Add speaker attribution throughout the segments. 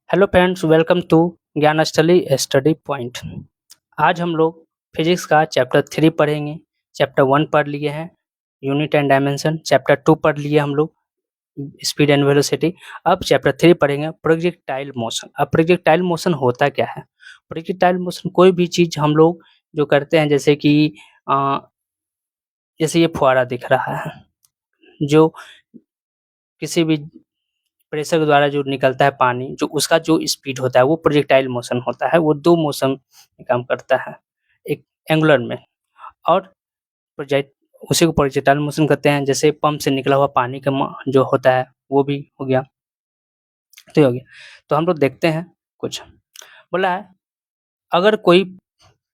Speaker 1: Hello friends, welcome to Gyansthali study point. आज हम लोग फिजिक्स का चैप्टर 3 पढ़ेंगे। चैप्टर 1 पढ़ लिए हैं, यूनिट एंड डायमेंशन। चैप्टर 2 पढ़ लिए हम लोग, स्पीड एंड वेलोसिटी। अब चैप्टर 3 पढ़ेंगे, प्रोजेक्टाइल मोशन। अब प्रोजेक्टाइल मोशन होता क्या है? प्रोजेक्टाइल मोशन कोई भी चीज़ हम लोग जो करते हैं, जैसे कि जैसे ये फुहारा दिख रहा है, जो किसी भी प्रेशर के द्वारा जो निकलता है पानी, जो उसका जो स्पीड होता है वो प्रोजेक्टाइल मोशन होता है। वो 2 मोशन में काम करता है, एक एंगुलर में और प्रोजेक्ट उसी को प्रोजेक्टाइल मोशन कहते हैं। जैसे पंप से निकला हुआ पानी का जो होता है वो भी हो गया, तो ये हो गया। तो हम लोग देखते हैं कुछ। बोला है, अगर कोई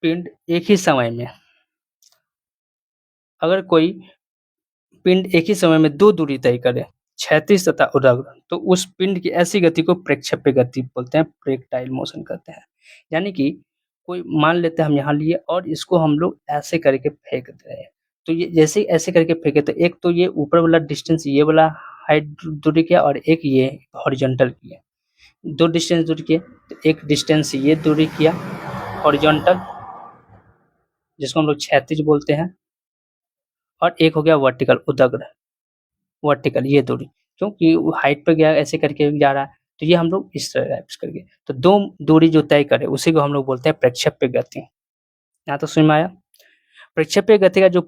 Speaker 1: पिंड एक ही समय में अगर कोई पिंड एक ही समय में 2 दूरी तय करे, क्षैतिज तथा ऊर्ध्वाधर, तो उस पिंड की ऐसी गति को प्रक्षेप्य गति बोलते हैं, प्रोजेक्टाइल मोशन कहते हैं। यानी कि कोई मान लेते हैं हम यहाँ लिए और इसको हम लोग ऐसे करके फेंक दे रहे हैं। तो ये जैसे ऐसे करके फेंके तो एक तो ये ऊपर वाला डिस्टेंस ये वाला हाइट दूरी किया और एक ये हॉरिजॉन्टल किया। 2 डिस्टेंस दूरी किए, तो एक डिस्टेंस ये दूरी किया हॉरिजॉन्टल, जिसको हम लोग क्षैतिज बोलते हैं, और एक हो गया वर्टिकल ऊर्ध्वाधर, वर्टिकल ये दूरी, क्योंकि वो हाइट पे गया ऐसे करके जा रहा है, तो ये हम लोग इस तरह करके, तो 2 दूरी जो तय करे उसी को हम लोग बोलते हैं प्रक्षेप्य गति। यहाँ तो समझ में आया? प्रक्षेप्य गति का जो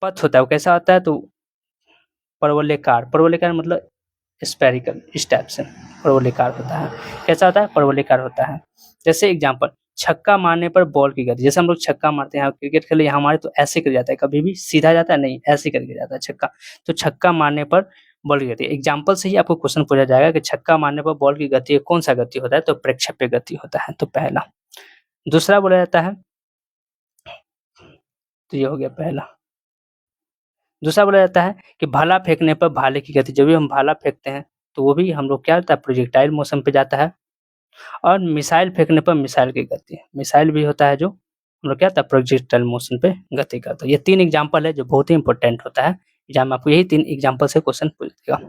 Speaker 1: पथ होता है वो कैसा होता है? तो परवलयकार, परवलयकार मतलब स्फेरिकल, इस टाइप से परवलयकार होता है। कैसा होता है? परवलयकार होता है। जैसे एग्जांपल, छक्का मारने पर बॉल की गति, जैसे हम लोग छक्का मारते हैं, क्रिकेट खेले यहाँ हमारे तो ऐसे कर जाता है, कभी भी सीधा जाता है नहीं, ऐसे करके जाता है छक्का। तो छक्का मारने पर बॉल की गति, एग्जांपल से ही आपको क्वेश्चन पूछा जाएगा कि छक्का मारने पर बॉल की गति कौन सा गति होता है? तो प्रक्षेप्य गति होता है। तो पहला। दूसरा बोला जाता है, तो ये हो गया पहला। दूसरा बोला जाता है कि भाला फेंकने पर भाले की गति, जब भी हम भाला फेंकते हैं तो वो भी हम लोग क्या होता है? प्रोजेक्टाइल मोशन पे जाता है। और मिसाइल फेंकने पर मिसाइल की गति, मिसाइल भी होता है जो हम लोग क्या होता है? प्रोजेक्टाइल मोशन पे गति करता है। ये 3 एग्जांपल है जो बहुत ही इंपॉर्टेंट होता है। एग्जाम में आपको यही 3 एग्जांपल से क्वेश्चन पूछ देगा।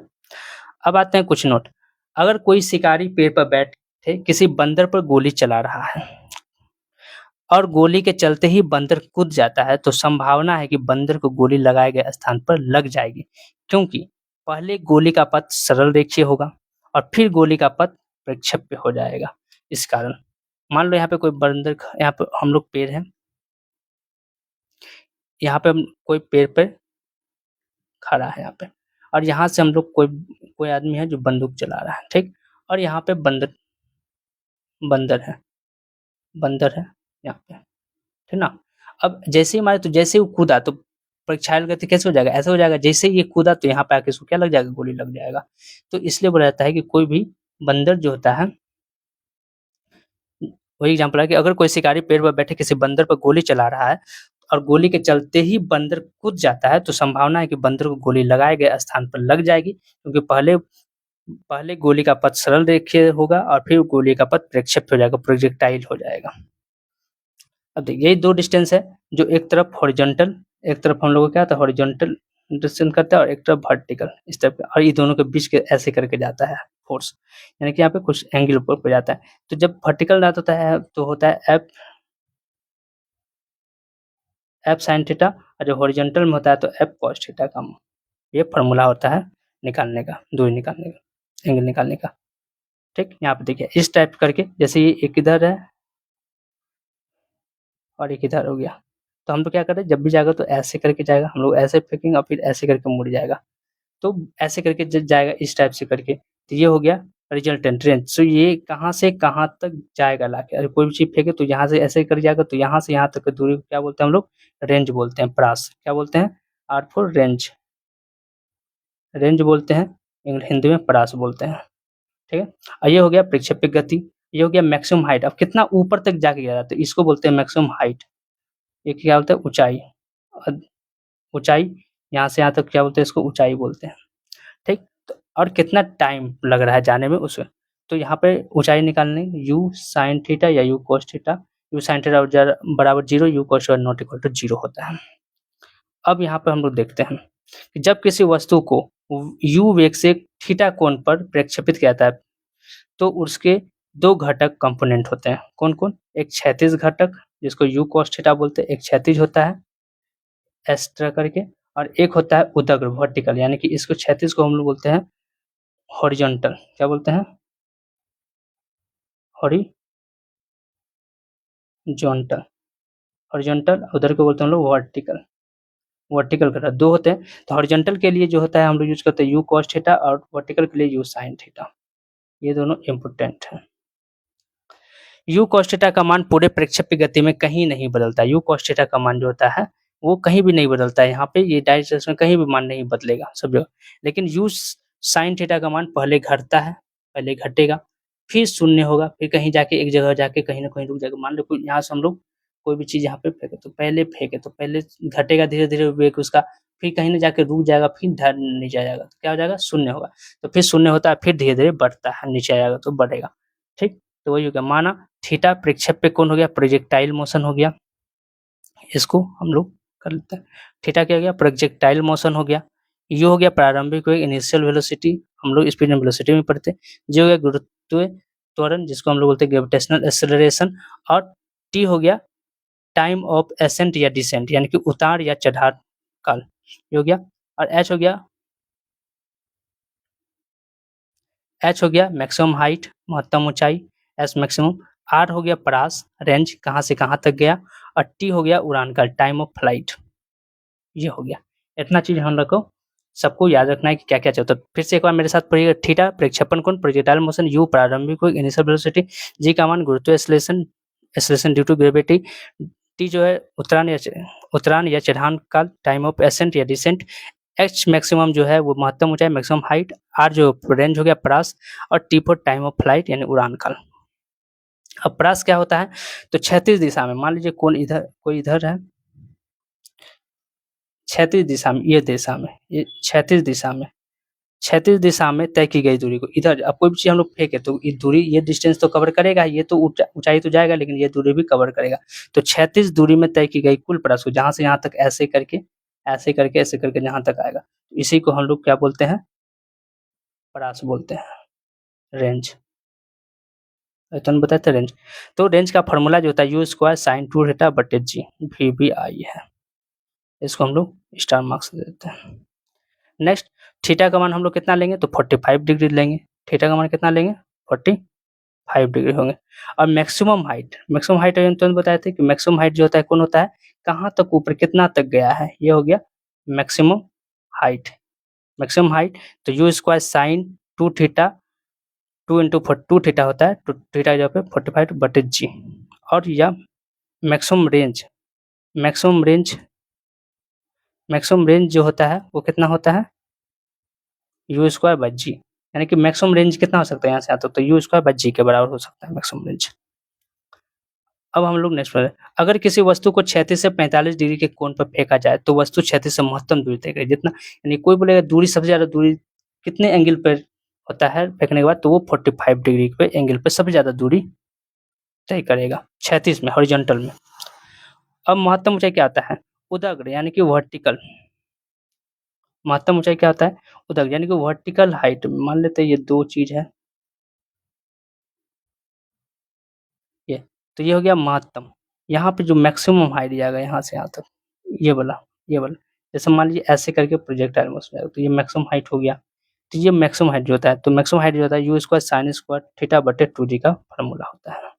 Speaker 1: अब आते हैं कुछ नोट। अगर कोई शिकारी पेड़ पर बैठे किसी बंदर पर गोली चला रहा है और गोली के चलते ही बंदर कूद जाता है, तो संभावना है कि बंदर को गोली लगाए गए स्थान पर लग जाएगी, क्योंकि पहले गोली का पथ सरल रेखीय होगा और फिर गोली का पथ प्रक्षेप्य हो जाएगा। इस कारण मान लो यहाँ पे कोई बंदर, यहाँ पे हम लोग पेड़ है, यहाँ पे हम कोई पेड़ पे खड़ा है यहाँ पे, और यहाँ से हम लोग कोई कोई आदमी है जो बंदूक चला रहा है, ठीक। और यहाँ पे बंदर बंदर है बंदर है यहाँ पे, ठीक ना। अब जैसे ही मारे तो जैसे ही वो कूदा तो प्रक्षाल गति कैसे हो जाएगा? ऐसा हो जाएगा, जैसे ही ये कूदा तो यहाँ पे आके इसको क्या लग जाएगा? गोली लग जाएगा। तो इसलिए बोला जाता है कि कोई भी बंदर जो होता है, वही एग्जांपल है कि अगर कोई शिकारी पेड़ पर बैठे किसी बंदर पर गोली चला रहा है और गोली के चलते ही बंदर कूद जाता है, तो संभावना है कि बंदर को गोली लगाए गए स्थान पर लग जाएगी, क्योंकि पहले पहले गोली का पथ सरल रेखीय होगा और फिर गोली का पथ प्रक्षेप्य हो जाएगा, प्रोजेक्टाइल हो जाएगा। अब देखिए यही 2 डिस्टेंस है, जो एक तरफ हॉरिजॉन्टल, एक तरफ हम लोग को क्या होता है? हॉरिजॉन्टल डिस्टेंस करता है और एक तरफ वर्टिकल इस तरफ, और ये दोनों के बीच के ऐसे करके जाता है फोर्स, यानी कि यहाँ पे कुछ एंगल ऊपर पे जाता है। तो जब वर्टिकल जाता होता है तो होता है एफ साइन थीटा, और जो हॉरिजॉन्टल में होता है तो एफ कॉस थीटा का। ये फॉर्मूला होता है निकालने का, दूरी निकालने का, एंगल निकालने का, ठीक। यहाँ पे देखिए इस टाइप करके, जैसे ये एक इधर है और एक इधर हो गया, तो हम लोग क्या कर रहे हैं? जब भी जाएगा तो ऐसे करके जाएगा, हम लोग ऐसे फेंकेंगे और फिर ऐसे करके मुड़ जाएगा, तो ऐसे करके जाएगा इस टाइप से करके। तो ये हो गया रिजल्टेंट रेंज। तो ये कहाँ से कहाँ तक जाएगा लाके, अगर कोई भी चीज फेंके तो यहाँ से ऐसे कर जाएगा, तो यहाँ से यहाँ तक की दूरी को क्या बोलते हैं हम लोग? रेंज बोलते हैं, प्रास क्या बोलते हैं? आर फॉर रेंज, रेंज बोलते हैं, हिंदी में प्रास बोलते हैं, ठीक है। और ये हो गया प्रक्षेप्य गति, ये हो गया मैक्सिमम हाइट। अब कितना ऊपर तक जाके गया तो इसको बोलते हैं मैक्सिमम हाइट। ये क्या बोलते हैं? ऊंचाई। ऊंचाई यहाँ से यहाँ तक क्या बोलते हैं? इसको ऊंचाई बोलते हैं, ठीक। तो और कितना टाइम लग रहा है जाने में उसमें, तो यहाँ पे ऊंचाई निकालने u sin थीटा या u cos theta, u sin theta बराबर 0, u cos theta not equal to 0 होता है। अब यहाँ पे हम लोग देखते हैं कि जब किसी वस्तु को u वेग से थीटा कोण पर प्रक्षेपित किया जाता है, तो उसके 2 घटक कंपोनेंट होते हैं, कौन-कौन? एक क्षैतिज घटक जिसको u cos थीटा बोलते हैं, एक क्षैतिज होता है एस तरह करके, और एक होता है उदग्र वर्टिकल, यानी कि इसको क्षैतिज को हम लोग बोलते हैं हॉरिजॉन्टल, क्या बोलते हैं? हॉरिजॉन्टल, हॉरिजॉन्टल, उधर को बोलते हैं हम लोग वर्टिकल, वर्टिकल घटक 2 होते हैं। तो हॉरिजॉन्टल के लिए जो होता है हम लोग यूज़ करते हैं u cos थीटा, और वर्टिकल के लिए u sin थीटा, ये दोनों इम्पोर्टेंट हैं। u cos थीटा का मान पूरे प्रक्षेप्य गति में कहीं नहीं बदलता है। u cos थीटा का मान जो होता है वो कहीं भी नहीं बदलता है, यहाँ पे ये डायरेक्शन में कहीं भी मान नहीं बदलेगा सब जगह। लेकिन u sin थीटा का मान पहले घटता है, पहले घटेगा, फिर शून्य होगा, फिर कहीं जाके एक जगह जाके कहीं न कहीं रुक जाएगा। मान लो कोई यहाँ से हम लोग कोई भी चीज़ यहाँ पे फेंके तो पहले घटेगा धीरे-धीरे वेग उसका, फिर कहीं न जाके रुक जाएगा, फिर नीचे आ जाएगा, तो क्या हो जाएगा? शून्य होगा। तो फिर शून्य होता है, फिर धीरे-धीरे बढ़ता है, नीचे आ जाएगा तो बढ़ेगा, ठीक? तो वही हो गया, माना थीटा प्रक्षेप्य कोण हो गया, प्रोजेक्टाइल मोशन हो गया, इसको हम लोग कर लेते हैं। थीटा क्या हो गया? प्रोजेक्टाइल मोशन हो गया। यू हो गया प्रारंभिक वेग, इनिशियल वेलोसिटी, हम लोग स्पीड एंड वेलोसिटी में पढ़ते हैं। जी हो गया गुरुत्वीय त्वरण, जिसको हम लोग बोलते हैं ग्रेविटेशनल एक्सेलरेशन, और टी हो गया टाइम ऑफ एसेंट या डिसेंट, यानी कि उतार या चढ़ाव काल, ये हो गया। और एच हो गया मैक्सिमम हाइट, महत्तम ऊंचाई, एस मैक्सिमम। आर हो गया परास, रेंज, कहाँ से कहाँ तक गया, और टी हो गया उड़ान काल, टाइम ऑफ फ्लाइट, ये हो गया। इतना चीज हम लोग को सबको याद रखना है कि क्या क्या चलता है। फिर से एक बार मेरे साथ पढ़िएगा। थीटा प्रक्षेपण कोण, प्रोजेक्टाइल मोशन, यू प्रारंभिक वेग इनिशियल वेलोसिटी, जी का मान गुरुत्वीय acceleration due to gravity, T जो है उतरान या चढ़ान काल, टाइम ऑफ एसेंट या डिसेंट, एच मैक्सिमम जो है वो महत्तम ऊंचाई, मैक्सिमम हाइट, आर जो रेंज हो गया परास, और T for time of flight यानी उड़ान काल। अब परास क्या होता है? तो क्षैतिज दिशा में, मान लीजिए कोई इधर है, क्षैतिज दिशा में, ये क्षैतिज दिशा में तय की गई दूरी को इधर, अब कोई भी चीज हम लोग फेंके तो ये दूरी, ये डिस्टेंस तो कवर करेगा, ये तो ऊंचाई तो जाएगा, लेकिन ये दूरी भी कवर करेगा। तो क्षैतिज दूरी में तय की गई कुल परास को, जहां से यहाँ तक ऐसे करके जहां तक आएगा, इसी को हम लोग क्या बोलते हैं? परास बोलते हैं, रेंज। तो बताते रेंज। तो रेंज का फॉर्मूला जो होता है u² sin 2 थीटा बटे g, VBI है। इसको हम लोग स्टार मार्क्स दे देते हैं। नेक्स्ट, थीटा का मान हम लोग कितना लेंगे? तो 45 डिग्री लेंगे। थीटा का मान कितना लेंगे? 45 डिग्री होंगे। और मैक्सिमम हाइट हम तुरंत बताए थे कि मैक्सिमम हाइट जो होता है कौन होता है? कहाँ तक ऊपर कितना तक गया है, ये हो गया मैक्सिमम हाइट। मैक्सिमम हाइट तो u² sin 2 theta, 2 into 2 theta होता है, तो थीटा की जगह पे 45 बटे जी। और या maximum range, maximum range maximum range जो होता है वो कितना होता है? u² बाई जी, यानी कि मैक्सिमम रेंज कितना हो सकता है यहाँ से आता तो u² बाई जी के बराबर हो सकता है मैक्सिमम रेंज। अब हम लोग नेक्स्ट पर, अगर किसी वस्तु को 36 से 45 डिग्री के कोण पर फेंका जाए तो वस्तु 36 से महत्तम दूरी तय करेगी। जितना, यानी कोई बोलेगा दूरी सबसे ज़्यादा दूरी कितने एंगल पर होता है फेंकने के बाद, तो वो 45 डिग्री पे एंगल पे सबसे ज़्यादा दूरी तय करेगा 36 में, हॉरिजॉन्टल में। अब महत्तम ऊंचाई क्या आता है? उदग्र, यानी कि वर्टिकल। महत्तम ऊंचाई क्या होता है? उदग्र, यानी कि वर्टिकल हाइट। मान लेते हैं ये दो चीज है, ये तो ये हो गया महत्तम। यहाँ पे जो मैक्सिमम हाइट जाएगा यहाँ से यहाँ तक, ये वाला जैसे मान लीजिए ऐसे करके प्रोजेक्टाइल मोशन जाएगा, तो ये मैक्सिमम हाइट हो गया। तो ये मैक्सिमम हाइट जो होता है, तो मैक्सिमम हाइट जो होता है u² sin² थीटा बटे 2g का फॉर्मूला होता है।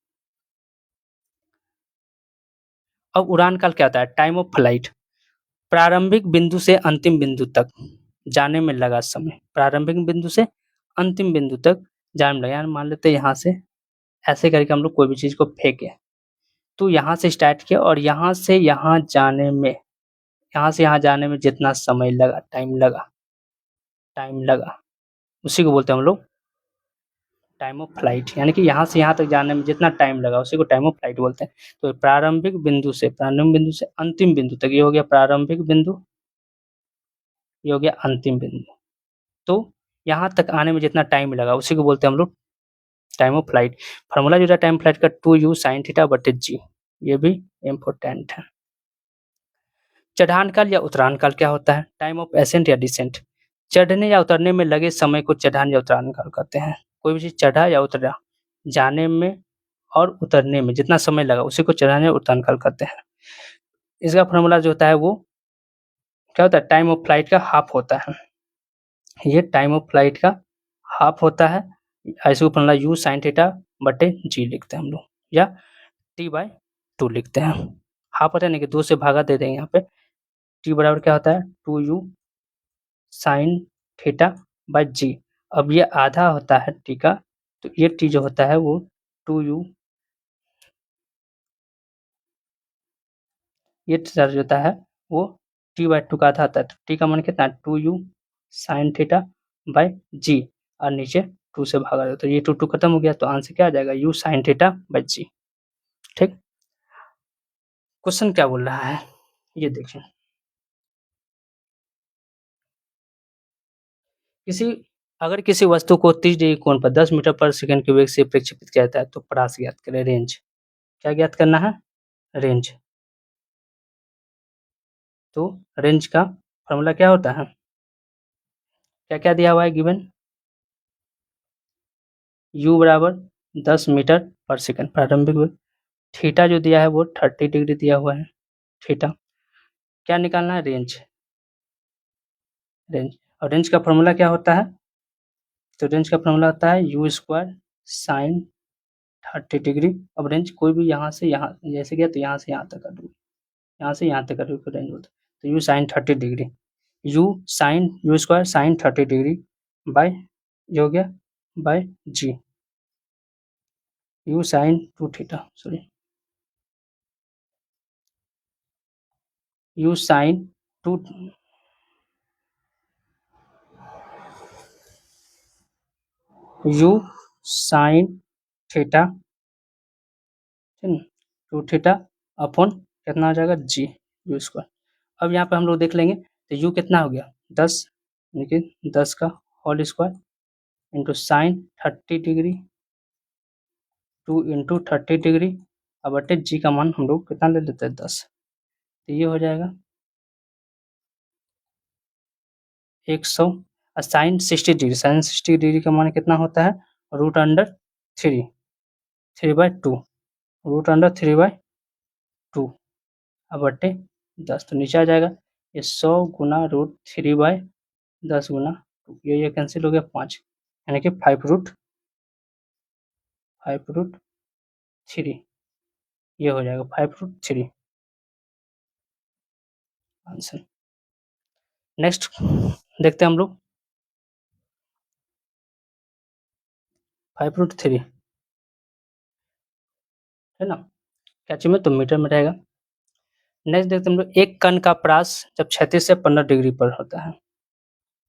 Speaker 1: अब उड़ान काल क्या होता है? टाइम ऑफ फ्लाइट, प्रारंभिक बिंदु से अंतिम बिंदु तक जाने में लगा समय। प्रारंभिक बिंदु से अंतिम बिंदु तक जाने में लगा, मान लेते हैं यहाँ से ऐसे करके हम लोग कोई भी चीज को फेंके, तो यहाँ से स्टार्ट किया और यहाँ से यहाँ जाने में जितना समय लगा, टाइम लगा, उसी को बोलते हैं हम लोग टाइम ऑफ फ्लाइट, यानी कि यहाँ से यहाँ तक जाने में जितना टाइम लगा उसी को टाइम ऑफ फ्लाइट बोलते हैं। तो प्रारंभिक बिंदु से अंतिम बिंदु तक, ये हो गया प्रारंभिक बिंदु, ये हो गया अंतिम बिंदु। तो यहाँ तक आने में जितना टाइम लगा उसी को बोलते हैं हम लोग टाइम ऑफ फ्लाइट। फॉर्मूला जो है टाइम फ्लाइट का 2u sin थीटा बटे जी, ये भी इम्पोर्टेंट है। चढ़ान काल या उतरान काल क्या होता है? टाइम ऑफ एसेंट या डिसेंट, चढ़ने या उतरने में लगे समय को चढ़ान या उतरान काल कहते हैं। कोई भी चीज चढ़ा या उतरा, जाने में और उतरने में जितना समय लगा उसी को चढ़ाने और उतार काल कहते हैं। इसका फ़ॉर्मूला जो होता है वो क्या होता है, टाइम ऑफ फ्लाइट का हाफ होता है। ये टाइम ऑफ फ्लाइट का हाफ होता है। ऐसे को फ़ॉर्मूला u sin थीटा बटे g लिखते हैं हम लोग, या t/2 लिखते हैं। हाफ होता है यानी कि 2 से भागा दे देंगे यहाँ पे। t बराबर क्या होता है 2u sin theta by g। अब ये आधा होता है t का, तो ये t जो होता है वो 2u, ये चार्ज होता है वो t/2 का आधा आता है। तो t का मान कितना है 2u sin theta by g, और नीचे 2 से भागा दो तो ये 2 खत्म हो गया, तो आंसर क्या आ जाएगा u sin theta by g। ठीक, क्वेश्चन क्या बोल रहा है ये देखिए। अगर किसी वस्तु को 30 डिग्री कोण पर 10 मीटर पर सेकंड के वेग से प्रक्षेपित किया जाता है तो परास ज्ञात करें। रेंज क्या ज्ञात करना है, रेंज। तो रेंज का फॉर्मूला क्या होता है, क्या क्या दिया हुआ है गिवन, u बराबर 10 मीटर पर सेकंड प्रारंभिक वेग, थीटा जो दिया है वो 30 डिग्री दिया हुआ है थीटा। क्या निकालना है, रेंज। रेंज, और रेंज का फॉर्मूला क्या होता है, तो रेंज का फॉर्मूला होता है u स्क्वायर साइन 30 डिग्री। अब रेंज कोई भी यहाँ से यहाँ जैसे गया तो यहाँ से यहाँ तक कर दूँ, यहाँ से यहाँ तक कर दूँ रेंज होता है। तो u sine 30 degree, u square sine 30 degree by ये हो गया by g, u sine 2 theta, sorry u sine 2 u sine theta 2 theta upon कितना आ जाएगा g u स्क्वायर। अब यहाँ पे हम लोग देख लेंगे तो u कितना हो गया 10, यानी कि 10 का whole square into sine 30 degree 2 into 30 degree, अब बटे जी का मान हम लोग कितना ले लेते हैं 10, तो ये हो जाएगा 100 और साइन 60 डिग्री, साइन 60 डिग्री का मान कितना होता है रूट अंडर 3, 3/2, रूट अंडर 3/2 अब बटे 10, तो नीचे आ जाएगा ये 100 गुना रूट 3/10 गुना 2, ये कैंसिल हो गया 5, यानी कि 5√3, ये हो जाएगा 5√3 आंसर। नेक्स्ट देखते हैं हम लोग 5√3 है ना, कैची में तो मीटर में रहेगा। नेक्स्ट देखते हैं हम लोग एक कण का प्रास जब 36 से 15 डिग्री पर होता है।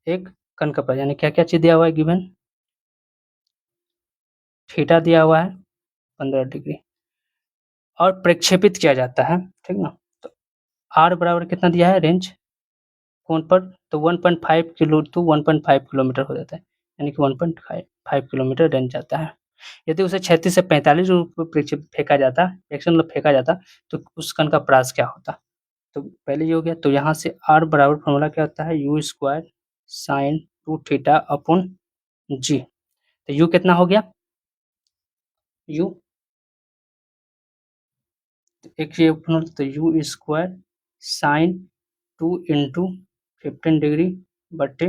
Speaker 1: एक कण का प्रास यानी क्या क्या चीज दिया हुआ है गिवन, थीटा दिया हुआ है 15 डिग्री और प्रक्षेपित किया जाता है, ठीक ना। तो आर बराबर कितना दिया है रेंज कोण पर, तो 1.5 किलो टू 1.5 किलोमीटर हो जाता है, यानी कि 1.5 किलोमीटर रेंज जाता है। यदि उसे 36 से 45 फेंका जाता, एक्शन मतलब फेंका जाता, तो उस कण का प्रास क्या होता। तो पहले ये हो गया, तो यहाँ से आर बराबर फॉर्मूला क्या होता है U square sine 2 theta upon G. तो यू कितना हो गया, यू एक ये फॉर्मूला, तो u square sine 2 into 15 degree बटे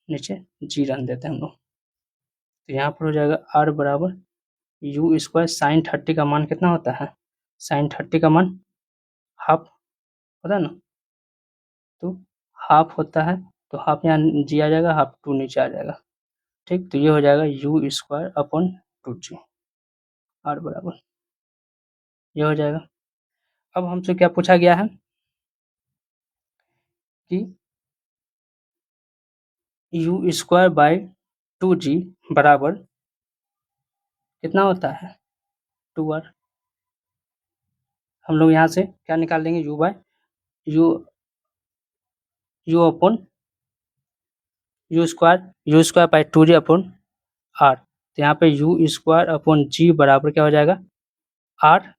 Speaker 1: नीचे जी रन देते हैं हम लोग, तो यहाँ पर हो जाएगा आर बराबर यू स्क्वायर साइन 30 का मान कितना होता है, साइन 30 का मान हाफ होता है ना, तो हाफ होता है, तो हाफ यहाँ जी आ जाएगा, हाफ 2 नीचे आ जाएगा। ठीक, तो ये हो जाएगा U square upon 2g are बराबर ये हो जाएगा। अब हमसे क्या पूछा गया है कि यू स्क्वायर बाय 2g बराबर कितना होता है 2r। हम लोग यहाँ से क्या निकाल देंगे u by u u upon u square by 2g upon R, तो यहाँ पे यू स्क्वायर अपॉन जी बराबर क्या हो जाएगा आर,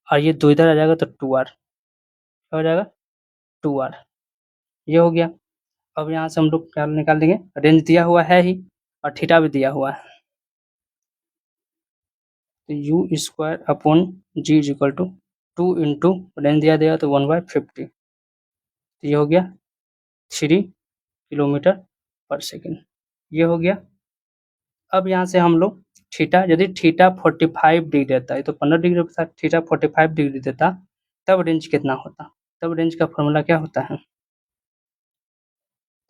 Speaker 1: और ये 2 इधर आ जाएगा तो 2r, क्या हो जाएगा 2r, ये हो गया। अब यहाँ से हम लोग क्या निकाल देंगे, रेंज दिया हुआ है ही और थीटा भी दिया हुआ है, तो u square upon g is equal to 2 into range दिया गया तो 1/50, तो ये हो गया 3 किलोमीटर पर सेकेंड। ये हो गया। अब यहाँ से हम लोग थीटा, यदि थीटा 45 डिग्री देता है तो 15 डिग्री के साथ थीटा 45 डिग्री देता, तब रेंज कितना होता? तब रेंज का फॉर्मूला क्या होता है?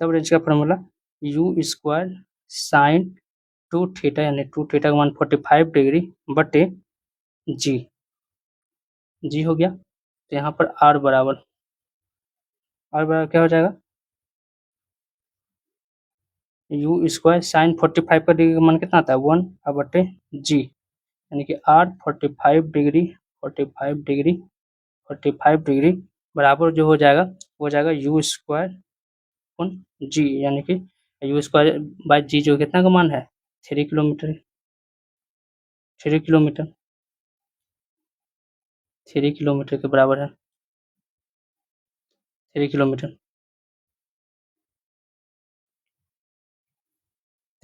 Speaker 1: तब रेंज का formula you square sine 2 theta, यानी 2 थीटा का मान 45 डिग्री बटे जी, जी हो गया। तो यहाँ पर आर बराबर क्या हो जाएगा? यू स्क्वायर साइन 45 का डिग्री का मान कितना आता है? 1 बटे जी, यानी कि आर 45 डिग्री बराबर जो हो जाएगा वो हो जाएगा यू स्क्वायर अपन जी, यानी कि यू स्क्वायर बाई जी जो कितना का मान है? 3 किलोमीटर, 3 किलोमीटर, 3 किलोमीटर के बराबर है, 3 किलोमीटर।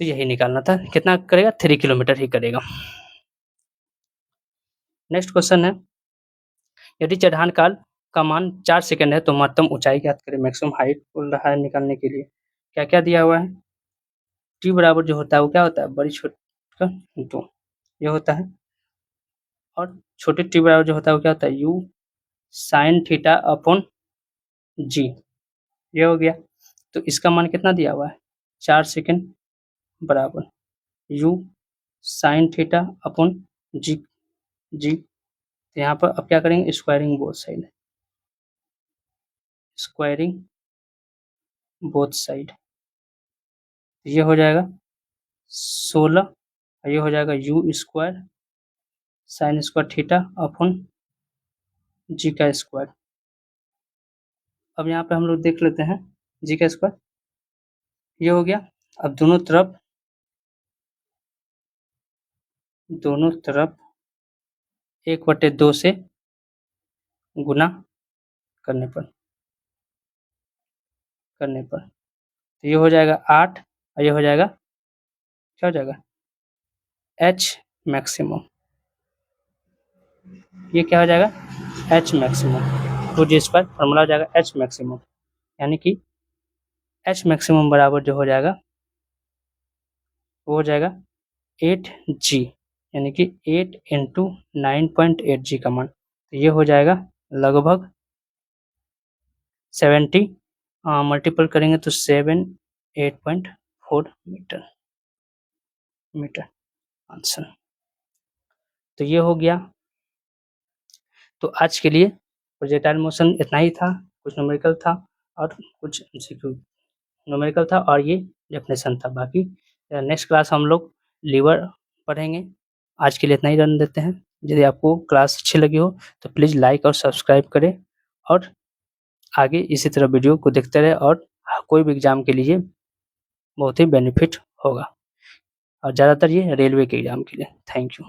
Speaker 1: तो यही निकालना था, कितना करेगा? 3 किलोमीटर ही करेगा। नेक्स्ट क्वेश्चन है, यदि चढ़ान काल का मान 4 सेकंड है तो महत्तम ऊंचाई ज्ञात करें। मैक्सिमम हाइट बोल रहा है निकालने के लिए। क्या क्या दिया हुआ है? टी बराबर जो होता है वो क्या होता है? बड़ी छोटी का इंटू ये होता है, और छोटे टी बराबर जो होता है वो क्या होता है? यू साइन थीटा अपॉन जी, ये हो गया। तो इसका मान कितना दिया हुआ है? 4 सेकंड बराबर U sine theta upon G, G. तो यहाँ पर अब क्या करेंगे? Squaring both side, squaring both side, ये हो जाएगा 16, ये हो जाएगा U square sine square theta upon G का स्क्वायर। अब यहाँ पे हम लोग देख लेते हैं जी का स्क्वायर, ये हो गया। अब दोनों तरफ 1/2 से गुना करने पर तो ये हो जाएगा 8, और ये हो जाएगा क्या हो जाएगा? एच मैक्सिमम, ये क्या हो जाएगा? H maximum. तो जी स्क्वायर फॉर्मूला हो जाएगा एच मैक्सिमम, यानी कि एच मैक्सिमम बराबर जो हो जाएगा वो हो जाएगा 8g, यानी कि 8 इंटू 9.8g का मान। तो ये हो जाएगा लगभग 70, मल्टीपल करेंगे तो 8.4 मीटर आंसर। तो ये हो गया। तो आज के लिए प्रोजेक्टाइल मोशन इतना ही था, कुछ न्यूमेरिकल था और कुछ एमसीक्यू। न्यूमेरिकल था और ये डेफिनेशन था। बाकी नेक्स्ट क्लास हम लोग लीवर पढ़ेंगे। आज के लिए इतना ही रन देते हैं। यदि आपको क्लास अच्छी लगी हो तो प्लीज़ लाइक और सब्सक्राइब करें, और आगे इसी तरह वीडियो को देखते रहें, और कोई भी एग्ज़ाम के लिए बहुत ही बेनिफिट होगा, और ज़्यादातर ये रेलवे के एग्ज़ाम के लिए। Thank you.